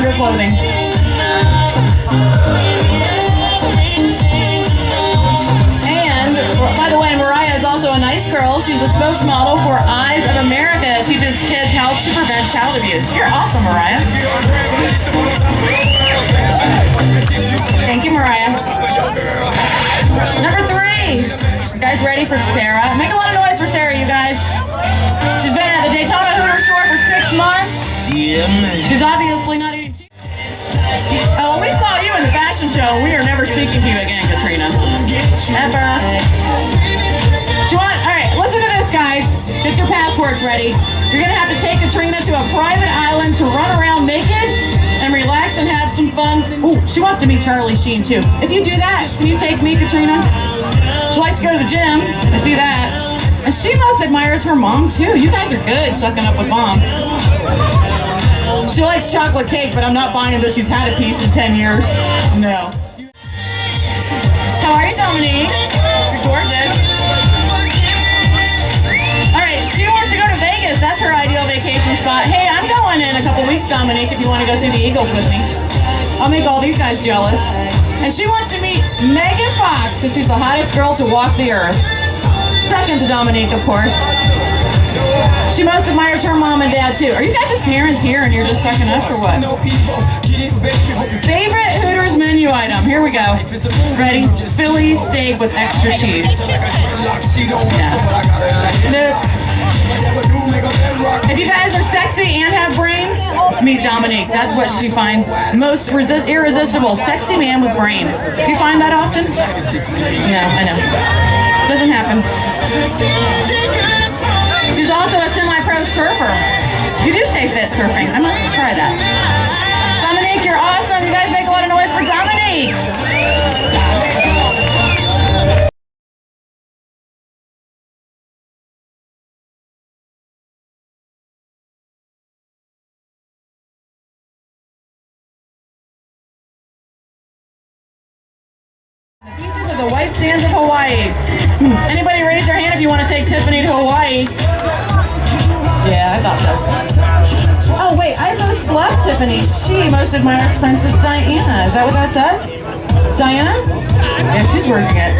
favorite clothing. And, by the way, Mariah is also a nice girl. She's a spokesmodel for Eyes of America. It teaches kids how to prevent child abuse. You're awesome, Mariah. Thank you, Mariah. Number 3. You guys ready for Sarah? Make a lot of noise for Sarah, you guys. She's been at the Daytona Hooter store for 6 months. Yeah, man. She's obviously not eating cheese. Oh, we saw you in the fashion show. We are never speaking to you again, Katrina. Ever. All right, listen to this, guys. Get your passports ready. You're going to have to take Katrina to a private island to run around naked and relax and have some fun. Ooh, she wants to meet Charlie Sheen, too. If you do that, can you take me, Katrina? She likes to go to the gym. I see that. And she most admires her mom, too. You guys are good sucking up with mom. She likes chocolate cake, but I'm not buying it that she's had a piece in 10 years. No. How are you, Dominique? You're gorgeous. All right, she wants to go to Vegas. That's her ideal vacation spot. Hey, I'm going in a couple weeks, Dominique, if you want to go see the Eagles with me. I'll make all these guys jealous. And she wants to meet Megan Fox because she's the hottest girl to walk the earth. Second to Dominique, of course. She most admires her mom and dad, too. Are you guys' parents here and you're just sucking up or what? Favorite Hooters menu item. Here we go. Ready? Philly steak with extra cheese. Yeah. Nope. If you guys are sexy and have brains, meet Dominique. That's what she finds most irresistible. Sexy man with brains. Do you find that often? No, I know. Doesn't happen. She's also a semi-pro surfer. You do stay fit surfing. I must try that. Dominique, you're awesome. You guys make a lot of noise for Dominique. The beaches of the white sands of Hawaii. Anybody raise your hand if you want to take Tiffany to Hawaii? Yeah, I thought so. Oh, wait, I most love Tiffany. She most admires Princess Diana. Is that what that says? Diana? Yeah, she's working it.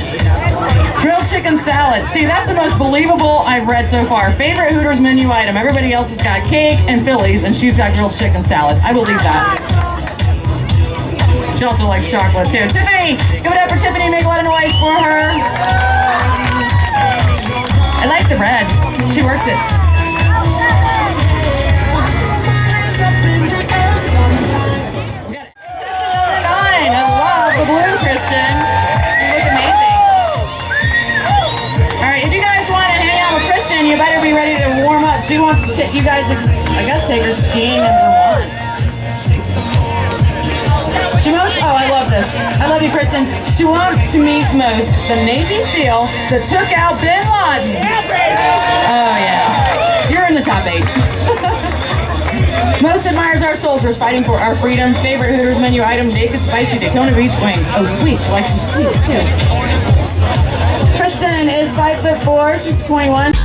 Grilled chicken salad. See, that's the most believable I've read so far. Favorite Hooters menu item. Everybody else has got cake and Phillies, and she's got grilled chicken salad. I believe that. She also likes chocolate, too. Tiffany! Give it up for Tiffany. Make a lot of noise for her. I like the red. She works it. We got it. Contestant number 9. I love the blue, Kristen. You look amazing. All right, if you guys want to hang out with Kristen, you better be ready to warm up. She wants to take you guys to, I guess, take her skiing in Vermont. Oh, I love this. I love you, Kristen. She wants to meet most the Navy SEAL that took out Bin Laden. Oh, yeah. You're in the top 8. Most admires our soldiers fighting for our freedom. Favorite Hooters menu item, naked spicy Daytona Beach wings. Oh, sweet. She likes them sweet, too. Kristen is 5'4". She's 21.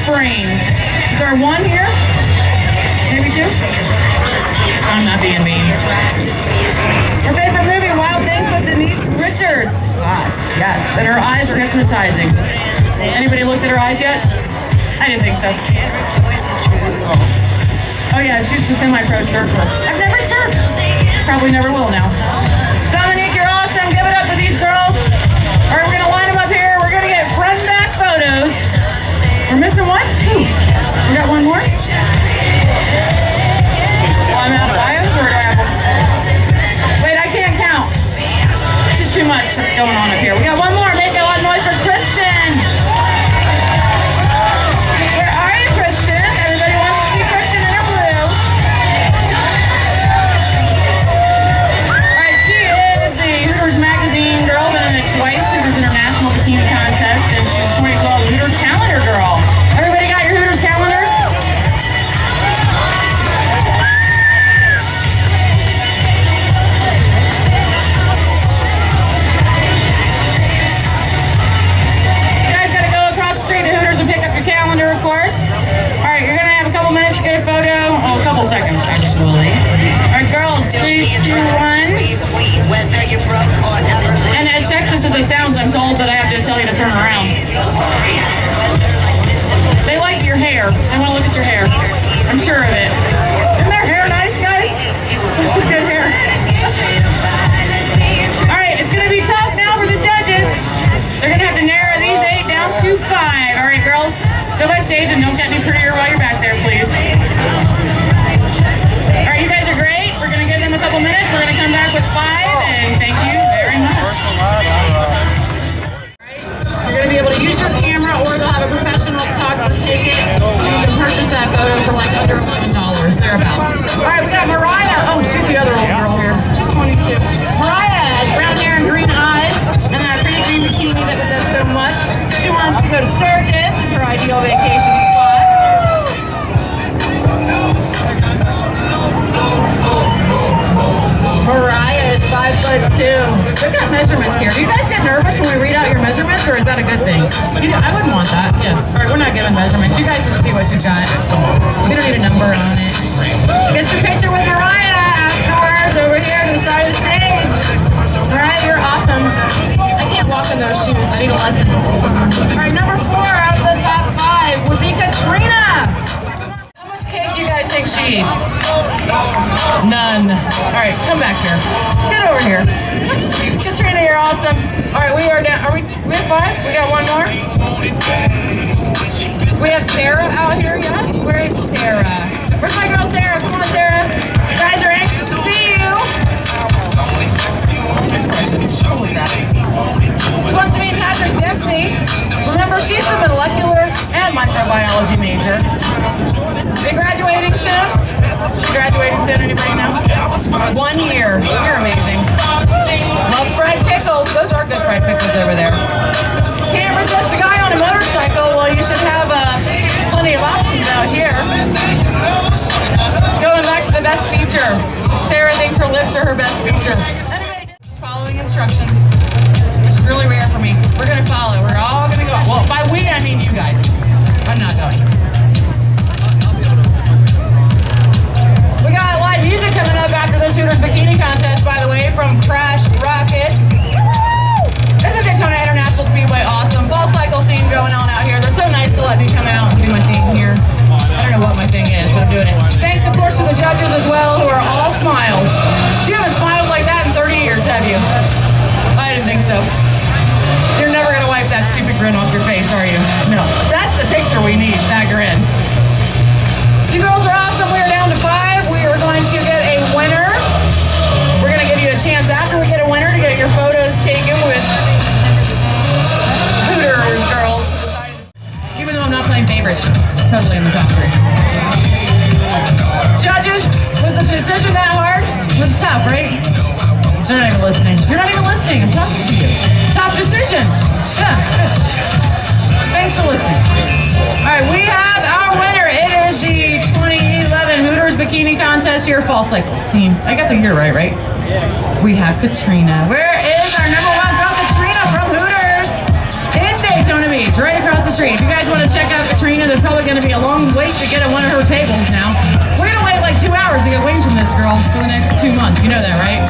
Springs. Is there one here? Maybe two? I'm not being mean. Her favorite movie, Wild Things with Denise Richards. Yes, and her eyes are hypnotizing. Anybody looked at her eyes yet? I didn't think so. Oh yeah, she's the semi-pro surfer. I've never surfed. Probably never will now. Dominique, you're awesome. Give it up to these girls. All right, we're gonna line them up here. We're gonna get front and back photos. We're missing one? Ooh. We got one more? Well, I'm out of items, or do I have one? Wait, I can't count. It's just too much going on up here. We got one more. Make a lot of noise for Kristen. Where are you, Kristen? Everybody wants to see Kristen in her blue. All right, she is the Hooters Magazine girl, been in it twice, Hooters International Bikini Contest, and she's 2012 Hooters Calendar girl. Everybody got your Hooters calendars? Calendar, of course. All right, you're gonna have a couple minutes to get a photo. Oh, a couple seconds, actually. All right, girls, 3, 2, 1. And as sexist as it sounds, I'm told that I have to tell you to turn around. They like your hair. They want to look at your hair. I'm sure of it. Isn't their hair nice, guys? That's some good hair. All right, it's gonna be tough now for the judges. They're gonna have to narrow these 8 down to 5. All right, girls. Go backstage and don't get any prettier while you're back there, please. All right, you guys are great. We're going to give them a couple minutes. We're going to come back with 5, and thank you very much. All right, you're going to be able to use your camera, or they'll have a professional photographer take it. You can purchase that photo for like under $11, thereabouts. All right, we got Mariah. Oh, she's the other old girl here. She's 22. Mariah has brown hair and green eyes, and that pretty green bikini that we does so much. She wants to go to Sturgis. It's her ideal vacation spot. Mariah is 5'2". We've got measurements here. Do you guys get nervous when we read out your measurements, or is that a good thing? I wouldn't want that. Yeah. All right, we're not giving measurements. You guys can see what she's got. We don't need a number on it. Get your picture with Mariah afterwards over here to the side of the stage. All right, you're awesome. I can't walk in those shoes. I need a lesson. All right, number 4 out of the top 5 would be Katrina. How much cake do you guys think she eats? None. All right, come back here. Get over here. Katrina, you're awesome. All right, we are down. We have 5? We got one more? We have Sarah out here, yeah? Where is Sarah? Where's my girl Sarah? Come on, Sarah. You guys are anxious to see you. She's precious. She wants to meet Patrick Dempsey. Remember, she's a molecular and microbiology major. Be graduating soon? She's graduating soon, anybody know? 1 year. You're amazing. Love fried pickles. Those are good fried pickles over there. Can't resist a guy on a motorcycle. Well, you should have plenty of options out here. Going back to the best feature. Sarah thinks her lips are her best feature. Just following instructions, which is really rare for me. We're going to follow. We're all going to go. Well, by we, I mean you guys. I'm not going. We got live music coming up after this Hooters Bikini Contest, by the way, from Crash Rocket. This is Daytona International Speedway. Awesome. Fall cycle scene going on out here. They're so nice to let me come out and do my thing here. I don't know what my thing is, but I'm doing it. Thanks, of course, to the judges as well, who are all smiles. You haven't smiled like that in 30 years, have you? I didn't think so. You're never going to wipe that stupid grin off your face, are you? No. That's the picture we need, that grin. You girls are awesome. We are down to 5. We are going to get a winner. We're going to give you a chance after we get a winner to get your photos taken with Hooters girls. Even though I'm not playing favorites, totally in the top 3. Judges, was the decision that hard? It was tough, right? They're not even listening. You're not even listening. I'm talking to you. Tough decision. Yeah. Thanks for listening. All right, we have our winner. It is the 2011 Hooters Bikini Contest here, fall cycle scene. I got the year right? Yeah. We have Katrina. Where is our number 1 girl, Katrina from Hooters in Daytona Beach? It's right across the street. If you guys want to check out Katrina, there's probably going to be a long wait to get at one of her tables now. We're going to wait like 2 hours to get wings from this girl for the next 2 months. You know that, right?